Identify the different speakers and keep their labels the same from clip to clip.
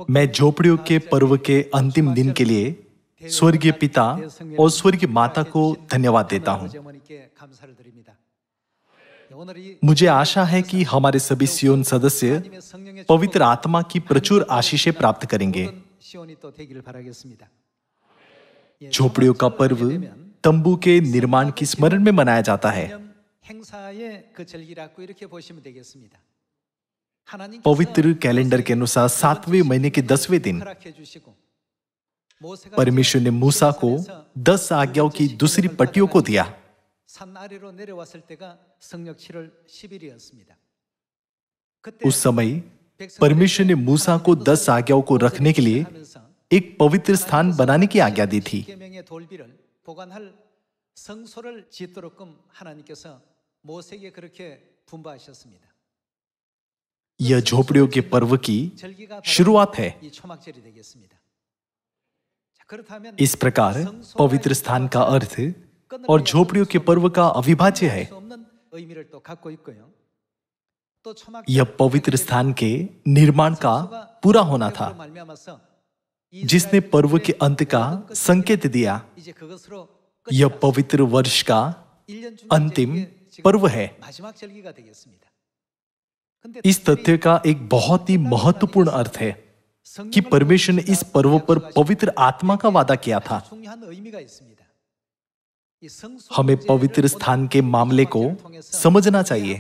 Speaker 1: मैं झोपड़ियों के पर्व के अंतिम दिन के लिए स्वर्गीय पिता और स्वर्गीय माता को धन्यवाद देता हूं। मुझे आशा है कि हमारे सभी सियोन सदस्य पवित्र आत्मा की प्रचुर आशीषें प्राप्त करेंगे। झोपड़ियों का पर्व तंबू के निर्माण की स्मरण में मनाया जाता है। पवित्र कैलेंडर के अनुसार 7वें महीने के 10वें दिन परमेश्वर ने मूसा को 10 आज्ञाओं की दूसरी पट्टियों को दिया। उस समय परमेश्वर ने मूसा को 10 आज्ञाओं को रखने के लिए एक पवित्र स्थान बनाने की आज्ञा दी थी। यह झोपड़ियों के पर्व की शुरुआत है। इस प्रकार पवित्र स्थान का अर्थ और झोपड़ियों के पर्व का अविभाज्य है। यह पवित्र स्थान के निर्माण का पूरा होना था, जिसने पर्व के अंत का संकेत दिया। यह पवित्र वर्ष का अंतिम पर्व है। इस तथ्य का एक बहुत ही महत्वपूर्ण अर्थ है कि परमेश्वर ने इस पर्व पर पवित्र आत्मा का वादा किया था। हमें पवित्र स्थान के मामले को समझना चाहिए।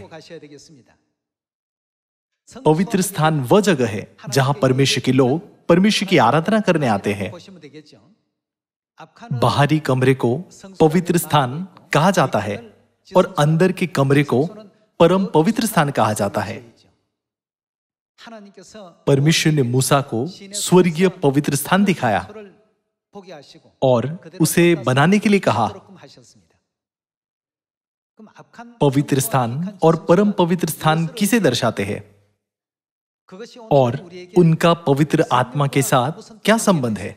Speaker 1: पवित्र स्थान वह जगह है जहां परमेश्वर के लोग परमेश्वर की आराधना करने आते हैं। बाहरी कमरे को पवित्र स्थान कहा जाता है और अंदर के कमरे को परम पवित्र स्थान कहा जाता है। परमेश्वर ने मूसा को स्वर्गीय पवित्र स्थान दिखाया और उसे बनाने के लिए कहा। पवित्र स्थान और परम पवित्र स्थान किसे दर्शाते हैं और उनका पवित्र आत्मा के साथ क्या संबंध है?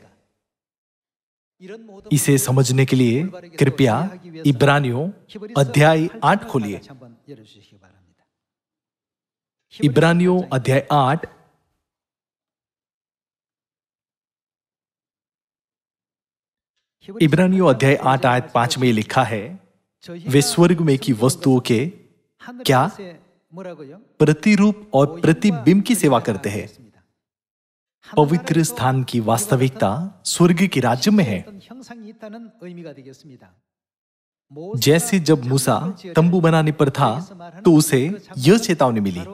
Speaker 1: इसे समझने के लिए कृपया इब्रानियों अध्याय 8 खोलिए। इब्रानियों अध्याय 8 इब्रानियों अध्याय 8 आयत 5 में लिखा है, वे स्वर्ग में की वस्तुओं के क्या प्रतिरूप और प्रतिबिंब की सेवा करते हैं। पवित्र स्थान की वास्तविकता स्वर्ग के राज्य में है। जैसे जब मूसा तंबू बनाने पर था तो उसे यह चेतावनी मिली,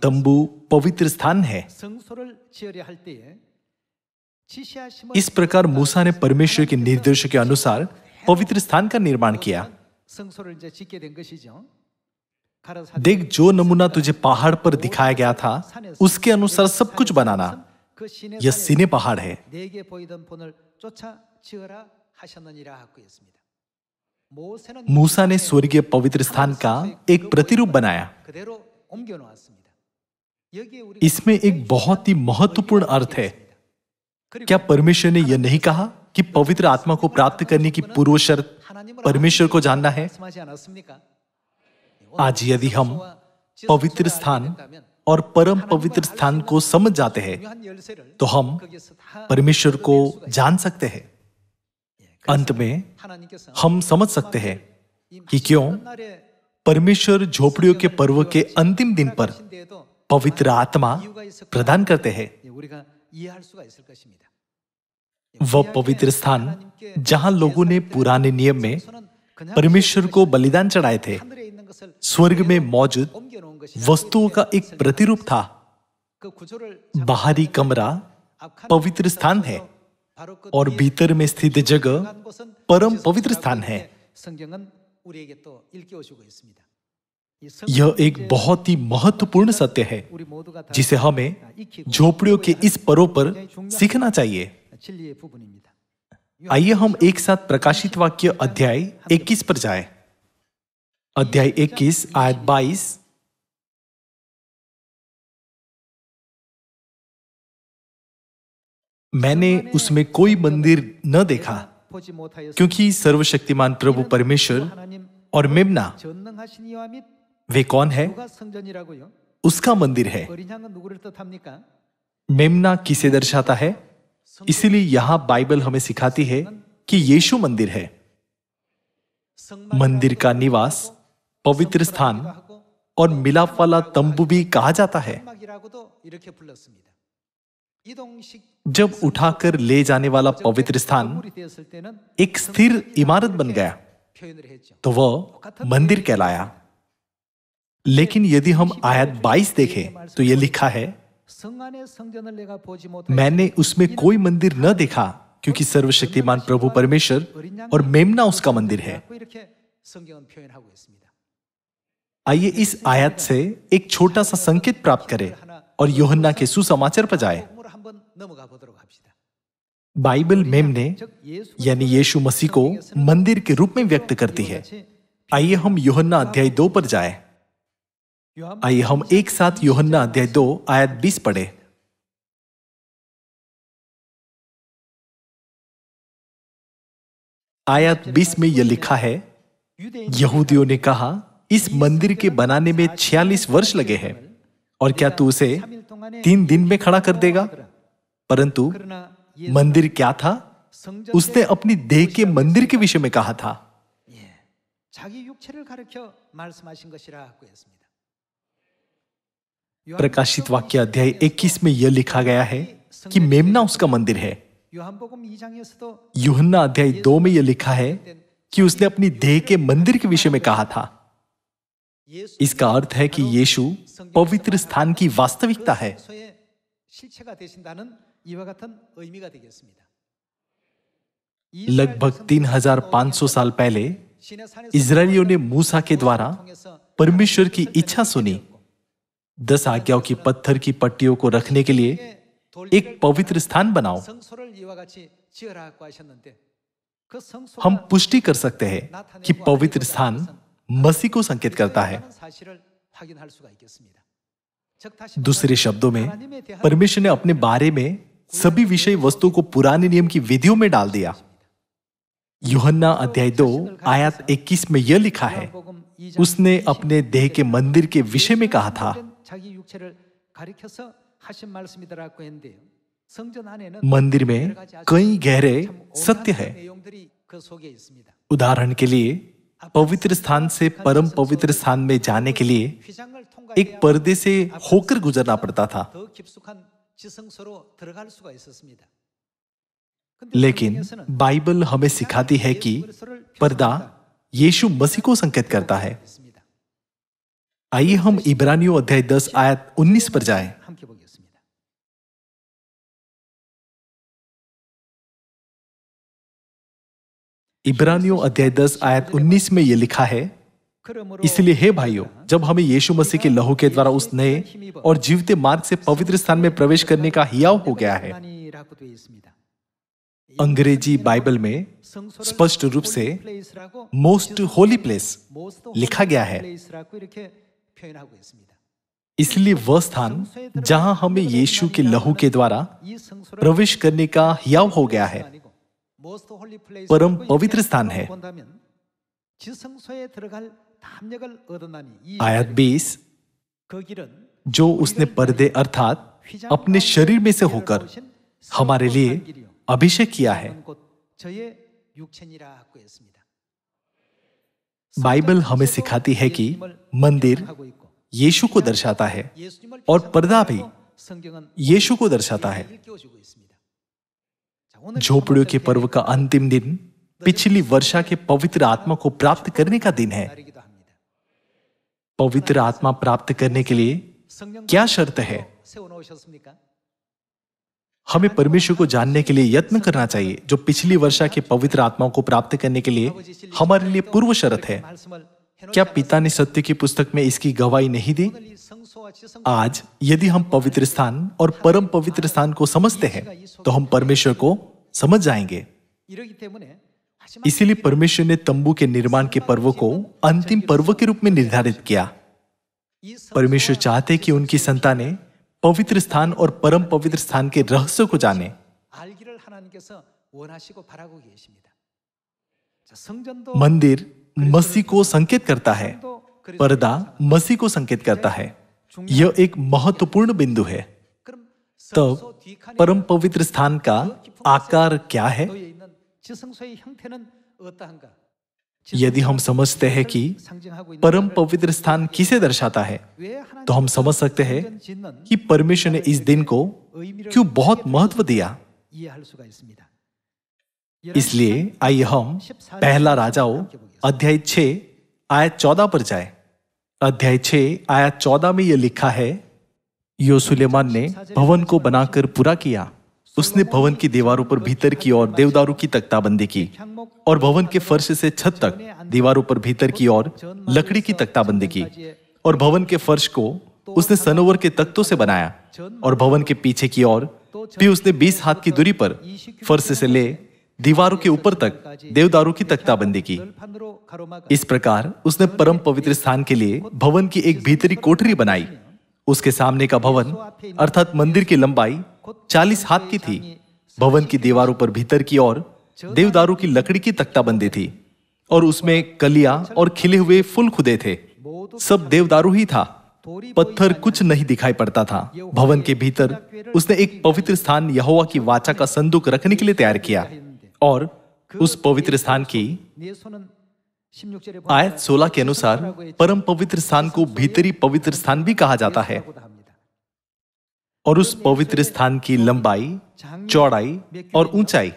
Speaker 1: तंबू पवित्र स्थान है। इस प्रकार मूसा ने परमेश्वर के निर्देश के अनुसार पवित्र स्थान का निर्माण किया। देख, जो नमूना तुझे पहाड़ पर दिखाया गया था उसके अनुसार सब कुछ बनाना। यह सीने पहाड़ है। मूसा ने स्वर्गीय पवित्र स्थान का एक प्रतिरूप बनाया। इसमें एक बहुत ही महत्वपूर्ण अर्थ है। क्या परमेश्वर ने यह नहीं कहा कि पवित्र आत्मा को प्राप्त करने की पूर्व शर्त परमेश्वर को जानना है? आज यदि हम पवित्र स्थान और परम पवित्र स्थान को समझ जाते हैं तो हम परमेश्वर को जान सकते हैं। अंत में हम समझ सकते हैं कि क्यों परमेश्वर झोपड़ियों के पर्व के अंतिम दिन पर पवित्र आत्मा प्रदान करते हैं। वह पवित्र स्थान जहां लोगों ने पुराने नियम में परमेश्वर को बलिदान चढ़ाए थे, स्वर्ग में मौजूद वस्तुओं का एक प्रतिरूप था। बाहरी कमरा पवित्र स्थान है और भीतर में स्थित जगह परम पवित्र स्थान है। यह एक बहुत ही महत्वपूर्ण सत्य है जिसे हमें झोपड़ियों के इस पर्व पर सीखना चाहिए। आइए हम एक साथ प्रकाशित वाक्य अध्याय 21 पर जाएं। अध्याय 21 आयत 22। मैंने उसमें कोई मंदिर न देखा, क्योंकि सर्वशक्तिमान प्रभु परमेश्वर और मेमना, वे कौन है? उसका मंदिर है। मेमना किसे दर्शाता है? इसीलिए यहां बाइबल हमें सिखाती है कि यीशु मंदिर है। मंदिर का निवास, पवित्र स्थान और मिलाप वाला तंबू भी कहा जाता है। जब उठाकर ले जाने वाला पवित्र स्थान एक स्थिर इमारत बन गया तो वह मंदिर कहलाया। लेकिन यदि हम आयत 22 देखें तो यह लिखा है, मैंने उसमें कोई मंदिर न देखा क्योंकि सर्वशक्तिमान प्रभु परमेश्वर और मेमना उसका मंदिर है। आइए इस आयत से एक छोटा सा संकेत प्राप्त करें और यूहन्ना के सुसमाचार पर जाएं। बाइबल मेमने यानी यीशु मसीह को मंदिर के रूप में व्यक्त करती है। आइए हम यूहन्ना अध्याय 2 पर जाएं। आइए हम एक साथ यूहन्ना अध्याय 2 आयत 20 पढ़े। आयत 20 में यह लिखा है, यहूदियों ने कहा, इस मंदिर के बनाने में 46 वर्ष लगे हैं और क्या तू उसे 3 दिन में खड़ा कर देगा? परंतु मंदिर क्या था? उसने अपनी देह के मंदिर के विषय में कहा था। प्रकाशित वाक्य अध्याय 21 में यह लिखा गया है कि मेमना उसका मंदिर है। यूहन्ना अध्याय 2 में यह लिखा है कि उसने अपनी देह के मंदिर के विषय में कहा था। इसका अर्थ है कि यीशु पवित्र स्थान की वास्तविकता है। लगभग 3500 साल पहले इजरायलियों ने मूसा के द्वारा परमेश्वर की इच्छा सुनी। 10 आज्ञाओं की पत्थर की पट्टियों को रखने के लिए एक पवित्र स्थान बनाओ। हम पुष्टि कर सकते हैं कि पवित्र स्थान मसीह को संकेत करता है। दूसरे शब्दों में, परमेश्वर ने अपने बारे में सभी विषय वस्तु को पुराने नियम की विधियों में डाल दिया। यूहन्ना अध्याय 2 आयत 21 में यह लिखा है, उसने अपने देह के मंदिर के विषय में कहा था। मंदिर में कई गहरे सत्य है। उदाहरण के लिए, पवित्र स्थान से परम पवित्र स्थान में जाने के लिए एक पर्दे से होकर गुजरना पड़ता था। लेकिन बाइबल हमें सिखाती है कि पर्दा यीशु मसीह को संकेत करता है। आइए हम इब्रानियों अध्याय 10 आयत 19 पर जाएं। इब्रानियों अध्याय 10 आयत 19 में यह लिखा है, इसलिए हे भाइयों, जब हमें यीशु मसीह के लहू के द्वारा उस नए और जीवते मार्ग से पवित्र स्थान में प्रवेश करने का हियाव हो गया है। अंग्रेजी बाइबल में स्पष्ट रूप से मोस्ट होली प्लेस लिखा गया है। इसलिए वह स्थान जहां हमें यीशु के लहू के द्वारा प्रवेश करने का हियाव हो गया है, परम पवित्र स्थान है। आयत 20, जो उसने पर्दे अर्थात अपने शरीर में से होकर हमारे लिए अभिषेक किया है। बाइबल हमें सिखाती है कि मंदिर यीशु को दर्शाता है और पर्दा भी यीशु को दर्शाता है। झोपड़ियों के पर्व का अंतिम दिन पिछली वर्षा के पवित्र आत्मा को प्राप्त करने का दिन है। पवित्र आत्मा प्राप्त करने के लिए क्या शर्त है? हमें परमेश्वर को जानने के लिए यत्न करना चाहिए, जो पिछली वर्षा के पवित्र आत्माओं को प्राप्त करने के लिए हमारे लिए पूर्व शर्त है। क्या पिता ने सत्य की पुस्तक में इसकी गवाही नहीं दी? आज यदि हम पवित्र स्थान और परम पवित्र स्थान को समझते हैं तो हम परमेश्वर को समझ जाएंगे। इसीलिए परमेश्वर ने तंबू के निर्माण के पर्व को अंतिम पर्व के रूप में निर्धारित किया। परमेश्वर चाहते कि उनकी संतानें पवित्र स्थान और परम पवित्र स्थान के रहस्य को जाने। मंदिर मसीह को संकेत करता है, पर्दा मसीह को संकेत करता है। यह एक महत्वपूर्ण बिंदु है। तब परम पवित्र स्थान का आकार क्या है? यदि हम समझते हैं कि परम पवित्र स्थान किसे दर्शाता है, तो हम समझ सकते हैं कि परमेश्वर ने इस दिन को क्यों बहुत महत्व दिया। इसलिए आइए हम पहला राजाओं अध्याय 6 आयत 14 पर जाए। अध्याय 6 आयत 14 में यह लिखा है, सुलेमान ने भवन को बनाकर पूरा किया। उसने भवन की दीवारों पर भीतर की ओर देवदारू की तख्ताबंदी की और भवन के फर्श से छत तक दीवारों पर भीतर की ओर लकड़ी की तख्ताबंदी की और भवन के फर्श को उसने सनोवर के तख्तों से बनाया और भवन के पीछे की ओर भी उसने 20 हाथ की दूरी पर फर्श से ले दीवारों के ऊपर तक देवदारू की तख्ताबंदी की। इस प्रकार उसने परम पवित्र स्थान के लिए भवन की एक भीतरी कोठरी बनाई। उसके सामने का भवन अर्थात मंदिर की लंबाई 40 हाथ की थी। भवन की दीवारों पर भीतर की ओर देवदारू की लकड़ी की तख्ताबंदी थी और उसमें कलियां और खिले हुए फूल खुदे थे। सब देवदारू ही था, पत्थर कुछ नहीं दिखाई पड़ता था। भवन के भीतर उसने एक पवित्र स्थान यहोवा की वाचा का संदूक रखने के लिए तैयार किया और उस पवित्र स्थान की आयत 16 के अनुसार परम पवित्र स्थान को भीतरी पवित्र स्थान भी कहा जाता है। और उस पवित्र स्थान की लंबाई, चौड़ाई और ऊंचाई,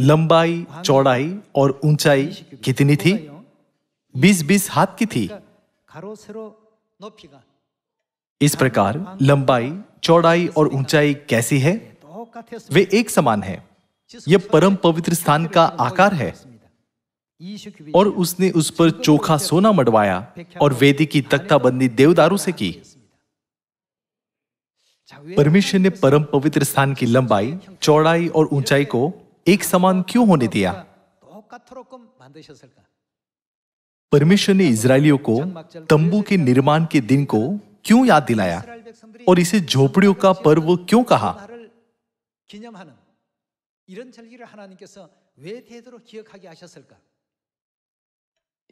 Speaker 1: लंबाई, चौड़ाई और ऊंचाई कितनी थी? 20-20 हाथ की थी। इस प्रकार लंबाई, चौड़ाई और ऊंचाई कैसी है? वे एक समान है। यह परम पवित्र स्थान का आकार है। और उसने उस पर चोखा सोना मढ़वाया और वेदी की तख्ताबंदी देवदारू से की। परमेश्वर ने परम पवित्र स्थान की लंबाई, चौड़ाई और ऊंचाई को एक समान क्यों होने दिया? परमेश्वर ने इजरायलियों को तंबू के निर्माण के दिन को क्यों याद दिलाया और इसे झोपड़ियों का पर्व क्यों कहा?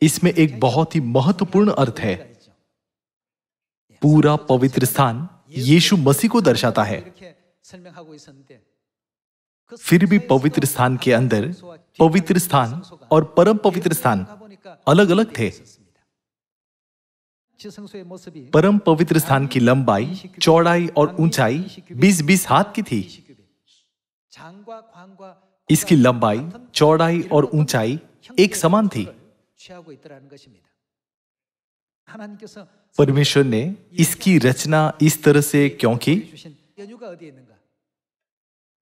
Speaker 1: इसमें एक बहुत ही महत्वपूर्ण अर्थ है। पूरा पवित्र स्थान यीशु मसीह को दर्शाता है। फिर भी पवित्र स्थान के अंदर पवित्र स्थान और परम पवित्र स्थान अलग अलग थे। परम पवित्र स्थान की लंबाई, चौड़ाई और ऊंचाई 20-20 हाथ की थी। इसकी लंबाई, चौड़ाई और ऊंचाई एक समान थी। परमेश्वर ने इसकी रचना इस तरह से क्यों की?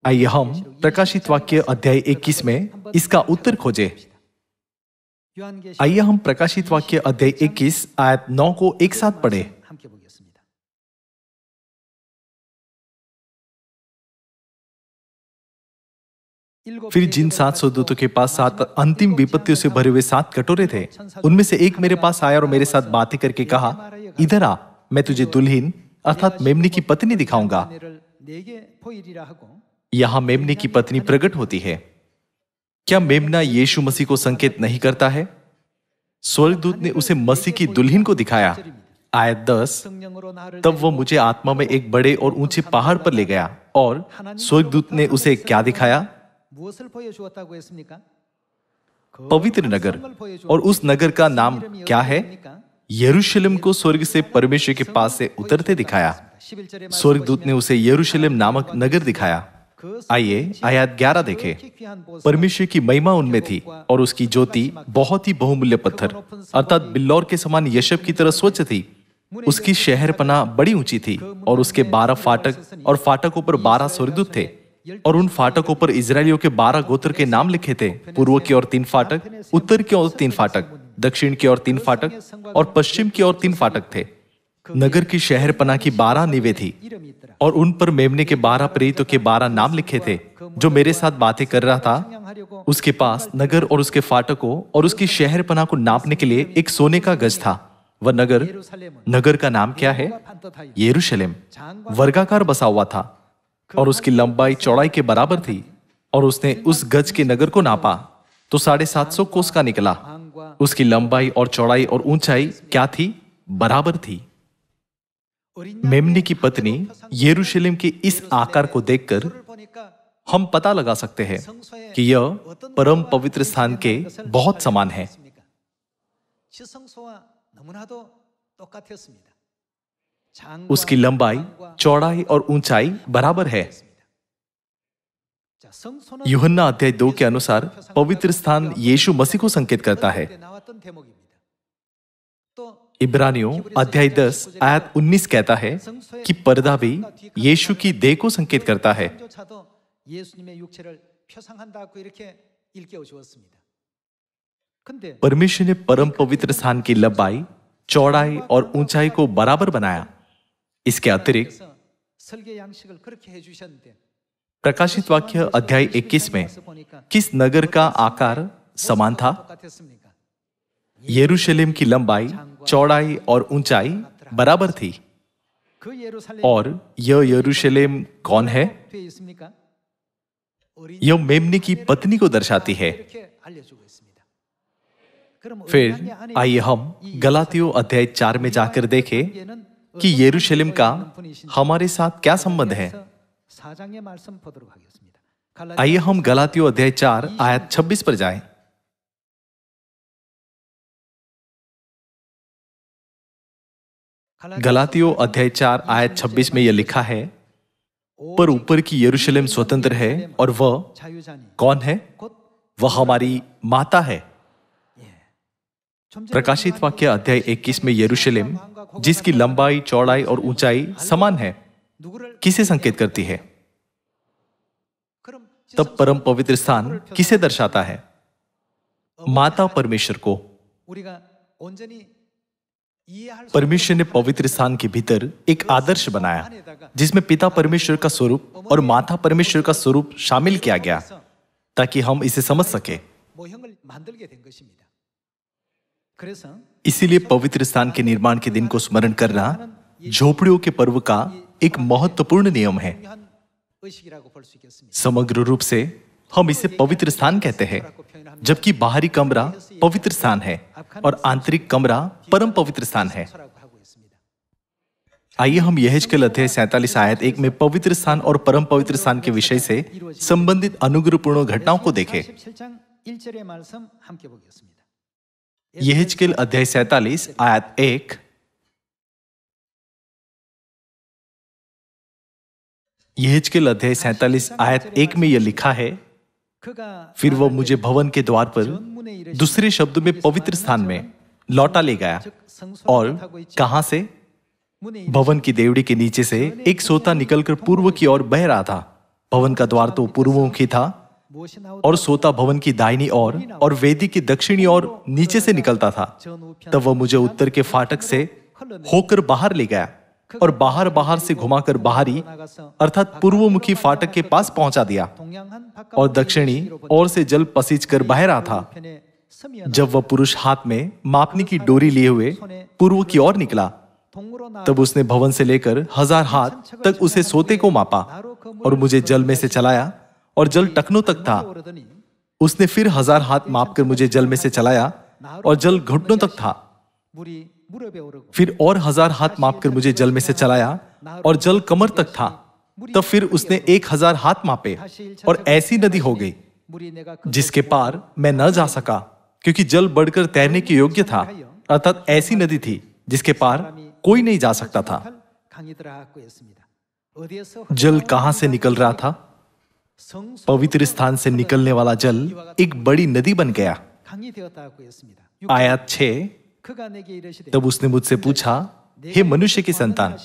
Speaker 1: आइए हम प्रकाशित वाक्य अध्याय 21 में इसका उत्तर खोजें। आइए हम प्रकाशित वाक्य अध्याय 21 आयत 9 को एक साथ पढ़ें। फिर जिन 7 स्वर्गदूतों के पास 7 अंतिम विपत्तियों से भरे हुए 7 कटोरे थे, उनमें से एक मेरे पास आया और मेरे साथ बातें करके कहा, इधर आ, मैं तुझे दुल्हन अर्थात मेमने की पत्नी दिखाऊंगा। यहां मेमने की पत्नी प्रकट होती है। क्या मेमना यीशु मसीह को संकेत नहीं करता है? स्वर्गदूत ने उसे मसीह की दुल्हन को दिखाया। आयत 10, तब वह मुझे आत्मा में एक बड़े और ऊंचे पहाड़ पर ले गया और स्वर्गदूत ने उसे क्या दिखाया? पवित्र नगर। और उस नगर का नाम क्या है? यरूशलेम को स्वर्ग से परमेश्वर के पास से उतरते दिखाया। स्वर्गदूत ने उसे यरूशलेम नामक नगर दिखाया। आइए आयत 11 देखें। परमेश्वर की महिमा उनमें थी और उसकी ज्योति बहुत ही बहुमूल्य पत्थर अर्थात बिल्लौर के समान यशब की तरह स्वच्छ थी। उसकी शहरपनाह बड़ी ऊंची थी और उसके 12 फाटक और फाटकों पर 12 स्वर्गदूत थे और उन फाटकों पर इजरायलियों के 12 गोत्र के नाम लिखे थे। पूर्व की ओर 3 फाटक, उत्तर की ओर 3 फाटक, दक्षिण की ओर 3 फाटक और पश्चिम की ओर 3 फाटक थे। नगर की शहरपनाह की 12 नींवें थी और उन पर मेमने के 12 प्रेरितों के 12 नाम लिखे थे। जो मेरे साथ बातें कर रहा था, उसके पास नगर और उसके फाटकों और उसकी शहरपनाह को नापने के लिए एक सोने का गज था। वह नगर का नाम क्या है? यरूशलेम वर्गाकार बसा हुआ था और उसकी लंबाई चौड़ाई के बराबर थी। और उसने उस गज के नगर को नापा तो 750 कोस का निकला। उसकी लंबाई और चौड़ाई और ऊंचाई क्या थी? बराबर थी। मेमने की पत्नी यरूशलेम के इस आकार को देखकर हम पता लगा सकते हैं कि यह परम पवित्र स्थान के बहुत समान है। उसकी लंबाई, चौड़ाई और ऊंचाई बराबर है। यूहन्ना अध्याय 2 के अनुसार पवित्र स्थान यीशु मसीह को संकेत करता है। इब्रानियों अध्याय 10 आयत 19 कहता है कि पर्दा भी यीशु की देह को संकेत करता है। परमेश्वर ने परम पवित्र स्थान की लंबाई, चौड़ाई और ऊंचाई को बराबर बनाया। इसके अतिरिक्त प्रकाशित वाक्य अध्याय 21 में किस नगर का आकार समान था? यरूशलेम की लंबाई, चौड़ाई और ऊंचाई बराबर थी। और यह यरूशलेम कौन है? यह मेमने की पत्नी को दर्शाती है। फिर आइए हम गलातियों अध्याय 4 में जाकर देखें कि यरूशलेम का हमारे साथ क्या संबंध है। आइए हम गलातियों अध्याय 4 आयत 26 पर जाएं। गलातियों अध्याय 4 आयत 26 में यह लिखा है, पर ऊपर की यरूशलेम स्वतंत्र है और वह कौन है? वह हमारी माता है। प्रकाशित वाक्य अध्याय 21 में यरूशलेम, जिसकी लंबाई, चौड़ाई और ऊंचाई समान है, किसे संकेत करती है? तब परम पवित्र स्थान किसे दर्शाता है? माता परमेश्वर को। परमेश्वर ने पवित्र स्थान के भीतर एक आदर्श बनाया जिसमें पिता परमेश्वर का स्वरूप और माता परमेश्वर का स्वरूप शामिल किया गया ताकि हम इसे समझ सके। इसीलिए पवित्र स्थान के निर्माण के दिन को स्मरण करना झोपड़ियों के पर्व का एक महत्वपूर्ण नियम है। समग्र रूप से हम इसे पवित्र स्थान कहते हैं, जबकि बाहरी कमरा पवित्र स्थान है और आंतरिक कमरा परम पवित्र स्थान है। आइए हम यहेजकेल अध्याय 47 आयत 1 में पवित्र स्थान और परम पवित्र स्थान के विषय से संबंधित अनुग्रहपूर्ण घटनाओं को देखें। यहेजकेल अध्याय 47 आयत 1। यहेजकेल अध्याय 47 आयत 1 में यह लिखा है, फिर वह मुझे भवन के द्वार पर, दूसरे शब्दों में पवित्र स्थान में लौटा ले गया। और कहां से? भवन की देवड़ी के नीचे से एक सोता निकलकर पूर्व की ओर बह रहा था। भवन का द्वार तो पूर्वमुखी था और सोता भवन की दाहिनी ओर और वेदी की दक्षिणी ओर नीचे से निकलता था। तब वह मुझे उत्तर के फाटक से होकर बाहर ले गया और बाहर से घुमाकर बाहरी अर्थात पूर्वमुखी फाटक के पास पहुंचा दिया और दक्षिणी ओर से जल पसीज कर बह रहा था। जब वह पुरुष हाथ में मापने की डोरी लिए हुए पूर्व की ओर निकला, तब उसने भवन से लेकर 1000 हाथ तक उसे सोते को मापा और मुझे जल में से चलाया और जल टखनों तक था। उसने फिर 1000 हाथ मापकर मुझे जल में से चलाया और जल घुटनों तक था। फिर और 1000 हाथ मापकर मुझे जल में से चलाया और जल कमर तक था। तब फिर उसने 1000 हाथ मापे और ऐसी नदी हो गई जिसके पार मैं न जा सका, क्योंकि जल बढ़कर तैरने के योग्य था। अर्थात ऐसी नदी थी जिसके पार कोई नहीं जा सकता था। जल कहां से निकल रहा था? पवित्र स्थान से निकलने वाला जल एक बड़ी नदी बन गया। आयत 6। तब उसने मुझसे पूछा, हे मनुष्य की संतान,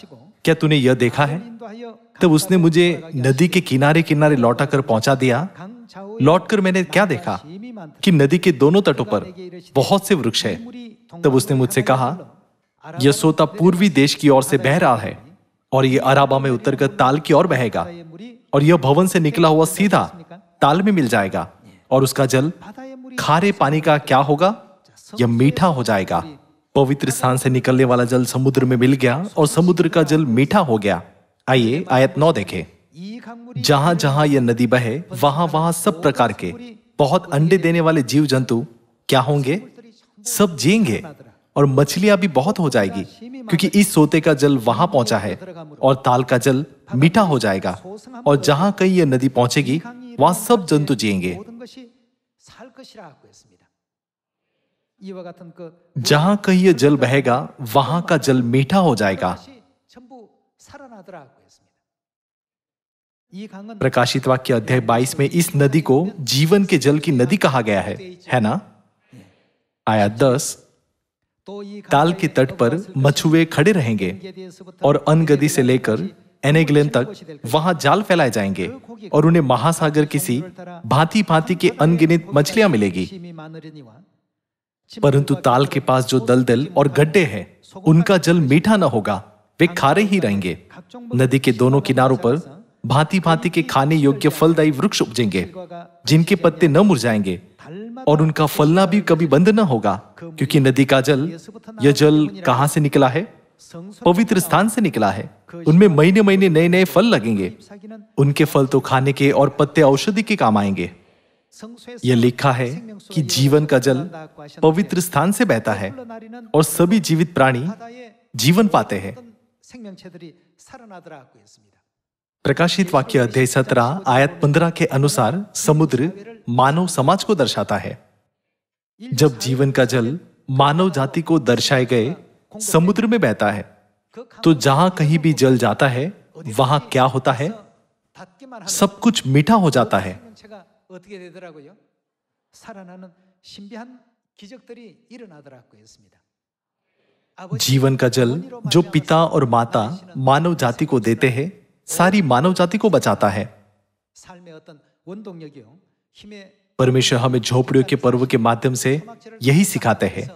Speaker 1: क्या तूने यह देखा है? तब उसने मुझे नदी के किनारे किनारे लौटा कर पहुंचा दिया। लौटकर मैंने क्या देखा कि नदी के दोनों तटों पर बहुत से वृक्ष है। तब उसने मुझसे कहा, यह सोता पूर्वी देश की ओर से बह रहा है और यह अराबा में उतरकर ताल की ओर बहेगा और यह भवन से निकला हुआ सीधा ताल में मिल जाएगा और उसका जल खारे पानी का क्या होगा? यह मीठा हो जाएगा। पवित्र स्थान से निकलने वाला जल समुद्र में मिल गया और समुद्र का जल मीठा हो गया। आइए आयत 9 देखें। जहां जहां यह नदी बहे वहां वहां सब प्रकार के बहुत अंडे देने वाले जीव जंतु क्या होंगे? सब जिएंगे और मछलियां भी बहुत हो जाएगी क्योंकि इस सोते का जल वहां पहुंचा है और ताल का जल मीठा हो जाएगा, और जहां कहीं यह नदी पहुंचेगी वहां सब जंतु जिएंगे। जहां कहीं यह जल बहेगा वहां का जल मीठा हो जाएगा। प्रकाशित वाक्य अध्याय 22 में इस नदी को जीवन के जल की नदी कहा गया है ना? आयत 10, ताल के तट पर मछुए खड़े रहेंगे और अनगदी से लेकर एनेग्लेन तक वहां जाल फैलाए जाएंगे और उन्हें महासागर किसी भांति भांति के अनगिनत मछलियां मिलेगी। परंतु ताल के पास जो दलदल और गड्ढे हैं उनका जल मीठा न होगा, वे खारे ही रहेंगे। नदी के दोनों किनारों पर भांति भांति के खाने योग्य फलदायी वृक्ष उपजेंगे जिनके पत्ते न मुरझाएंगे और उनका फलना भी कभी बंद न होगा, क्योंकि नदी का जल, यह जल कहां से निकला है? पवित्र स्थान से निकला है। उनमें महीने महीने नए नए फल लगेंगे। उनके फल तो खाने के और पत्ते औषधि के काम आएंगे। यह लिखा है कि जीवन का जल पवित्र स्थान से बहता है और सभी जीवित प्राणी जीवन पाते हैं। प्रकाशित वाक्य अध्याय 17 आयत 15 के अनुसार समुद्र मानव समाज को दर्शाता है। जब जीवन का जल मानव जाति को दर्शाए गए समुद्र में बहता है, तो जहां कहीं भी जल जाता है वहां क्या होता है? सब कुछ मीठा हो जाता है। जीवन का जल जो पिता और माता मानव जाति को देते हैं, सारी मानव जाति को बचाता है। परमेश्वर हमें झोपड़ियों के पर्व के माध्यम से यही सिखाते हैं।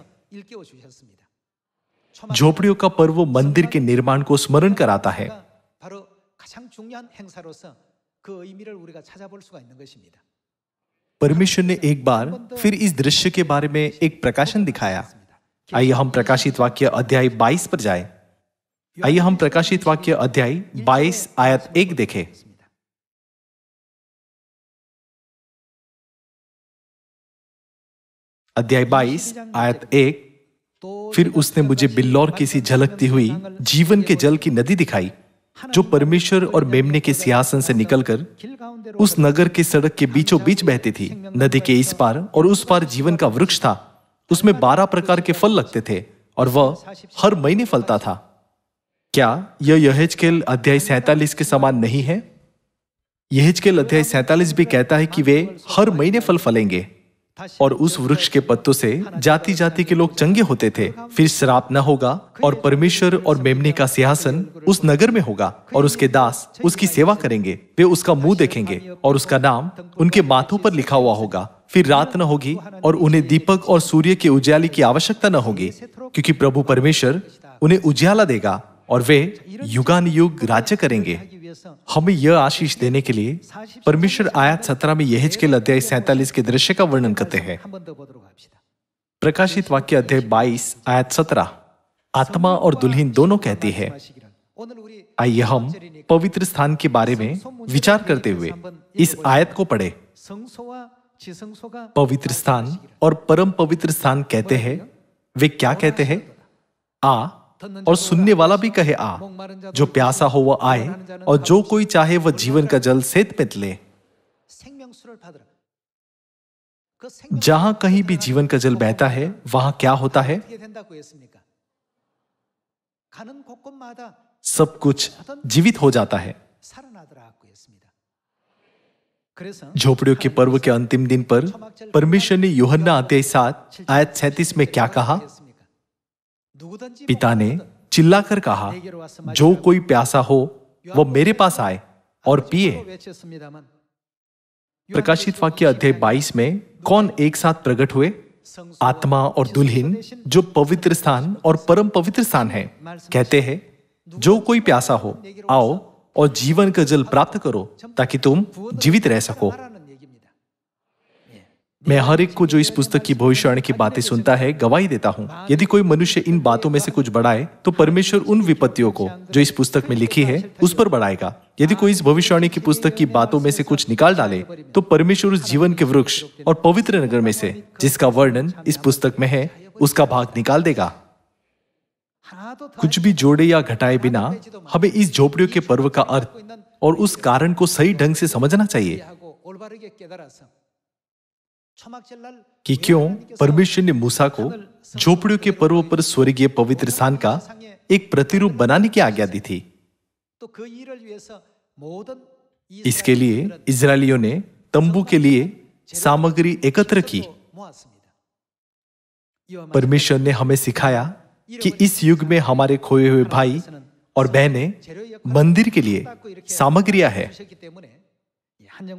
Speaker 1: झोपड़ियों का पर्व मंदिर के निर्माण को स्मरण कराता है। परमेश्वर ने एक बार फिर इस दृश्य के बारे में एक प्रकाशन दिखाया। आइए हम प्रकाशित वाक्य अध्याय 22 पर जाएं। आइए हम प्रकाशित वाक्य अध्याय 22 आयत 1 देखें। अध्याय 22 आयत 1, फिर उसने मुझे बिल्लौर की सी झलकती हुई जीवन के जल की नदी दिखाई, जो परमेश्वर और मेमने के सिंहासन से निकलकर उस नगर के सड़क के बीचों बीच बहती थी। नदी के इस पार और उस पार जीवन का वृक्ष था। उसमें 12 प्रकार के फल लगते थे और वह हर महीने फलता था। क्या यह यहेजकेल अध्याय 47 के समान नहीं है? यहेजकेल अध्याय 47 भी कहता है कि वे हर महीने फल फलेंगे और उस वृक्ष के पत्तों से जाति जाति के लोग चंगे होते थे। फिर श्राप न होगा और परमेश्वर और मेमने का सिंहासन उस नगर में होगा और उसके दास उसकी सेवा करेंगे। वे उसका मुंह देखेंगे और उसका नाम उनके माथों पर लिखा हुआ होगा। फिर रात न होगी और उन्हें दीपक और सूर्य के उजाले की आवश्यकता न होगी, क्योंकि प्रभु परमेश्वर उन्हें उजाला देगा और वे युगानुयुग राज्य करेंगे। हमें यह आशीष देने के लिए परमेश्वर आयत 17 में यहेजकेल अध्याय 47 के दृश्य का वर्णन करते हैं। प्रकाशित वाक्य अध्याय 22 आयत 17 आत्मा और दुल्हन दोनों कहती है। आइए हम पवित्र स्थान के बारे में विचार करते हुए इस आयत को पढ़े। पवित्र स्थान और परम पवित्र स्थान कहते हैं। वे क्या कहते हैं? आ और सुनने वाला भी कहे आ। जो प्यासा हो वह आए और जो कोई चाहे वह जीवन का जल सेत में ले। जहां कहीं भी जीवन का जल बहता है वहां क्या होता है? सब कुछ जीवित हो जाता है। झोपड़ियों के पर्व के अंतिम दिन पर परमेश्वर ने यूहन्ना अध्याय 7 आयत 37 में क्या कहा? पिता ने चिल्लाकर कहा, जो कोई प्यासा हो वह मेरे पास आए और पिए। प्रकाशित वाक्य अध्याय 22 में कौन एक साथ प्रकट हुए? आत्मा और दुल्हन, जो पवित्र स्थान और परम पवित्र स्थान है। कहते हैं, जो कोई प्यासा हो आओ और जीवन का जल प्राप्त करो ताकि तुम जीवित रह सको। मैं हर एक को जो इस पुस्तक की भविष्यवाणी की बातें सुनता है गवाही देता हूं। यदि कोई मनुष्य इन बातों में से कुछ बढ़ाए तो परमेश्वर उन विपत्तियों को जो इस पुस्तक में लिखी है उस पर बढ़ाएगा। यदि कोई इस भविष्यवाणी की पुस्तक की बातों में से कुछ निकाल डाले तो परमेश्वर उस जीवन के वृक्ष और पवित्र नगर में से जिसका वर्णन इस पुस्तक में है उसका भाग निकाल देगा। कुछ भी जोड़े या घटाए बिना हमें इस झोपड़ियों के पर्व का अर्थ और उस कारण को सही ढंग से समझना चाहिए कि क्यों परमेश्वर ने मूसा को झोपड़ियों के पर्व पर स्वर्गीय पवित्र स्थान का एक प्रतिरूप बनाने की आज्ञा दी थी। इसके लिए इजरायलियों ने तंबू के लिए सामग्री एकत्र की। परमेश्वर ने हमें सिखाया कि इस युग में हमारे खोए हुए भाई और बहनें मंदिर के लिए सामग्रियां हैं।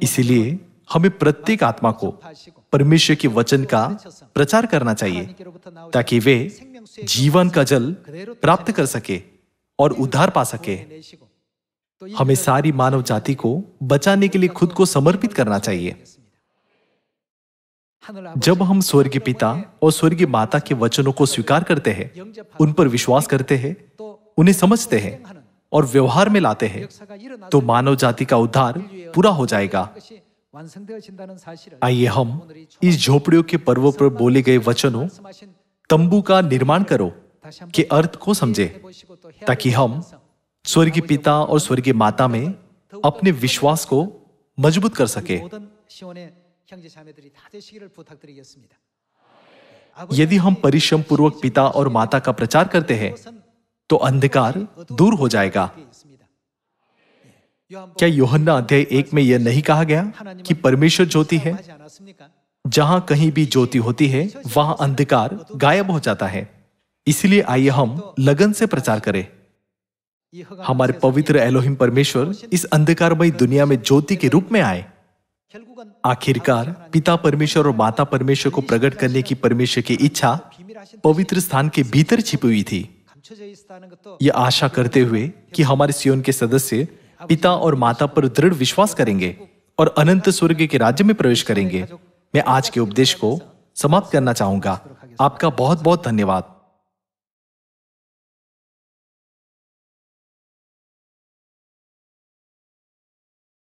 Speaker 1: इसीलिए हमें प्रत्येक आत्मा को परमेश्वर के वचन का प्रचार करना चाहिए ताकि वे जीवन का जल प्राप्त कर सके और उद्धार पा सके। हमें सारी मानव जाति को बचाने के लिए खुद को समर्पित करना चाहिए। जब हम स्वर्गीय पिता और स्वर्गीय माता के वचनों को स्वीकार करते हैं, उन पर विश्वास करते हैं, उन्हें समझते हैं और व्यवहार में लाते हैं, तो मानव जाति का उद्धार पूरा हो जाएगा। आइए हम इस झोपड़ियों के पर्वों पर बोले गए वचनों तंबू का निर्माण करो के अर्थ को समझे, ताकि हम स्वर्गीय पिता और स्वर्गीय माता में अपने विश्वास को मजबूत कर सके। यदि हम परिश्रम पूर्वक पिता और माता का प्रचार करते हैं तो अंधकार दूर हो जाएगा। क्या यूहन्ना अध्याय 1 में यह नहीं कहा गया कि परमेश्वर ज्योति है? जहां कहीं भी ज्योति होती है वहां अंधकार गायब हो जाता है। इसलिए आइए हम लगन से प्रचार करें। हमारे पवित्र एलोहिम परमेश्वर इस अंधकारमय दुनिया में ज्योति के रूप में आए। आखिरकार पिता परमेश्वर और माता परमेश्वर को प्रकट करने की परमेश्वर की इच्छा पवित्र स्थान के भीतर छिपी हुई थी। यह आशा करते हुए कि हमारे सियोन के सदस्य पिता और माता पर दृढ़ विश्वास करेंगे और अनंत स्वर्ग के राज्य में प्रवेश करेंगे, मैं आज के उपदेश को समाप्त करना चाहूंगा। आपका बहुत बहुत धन्यवाद।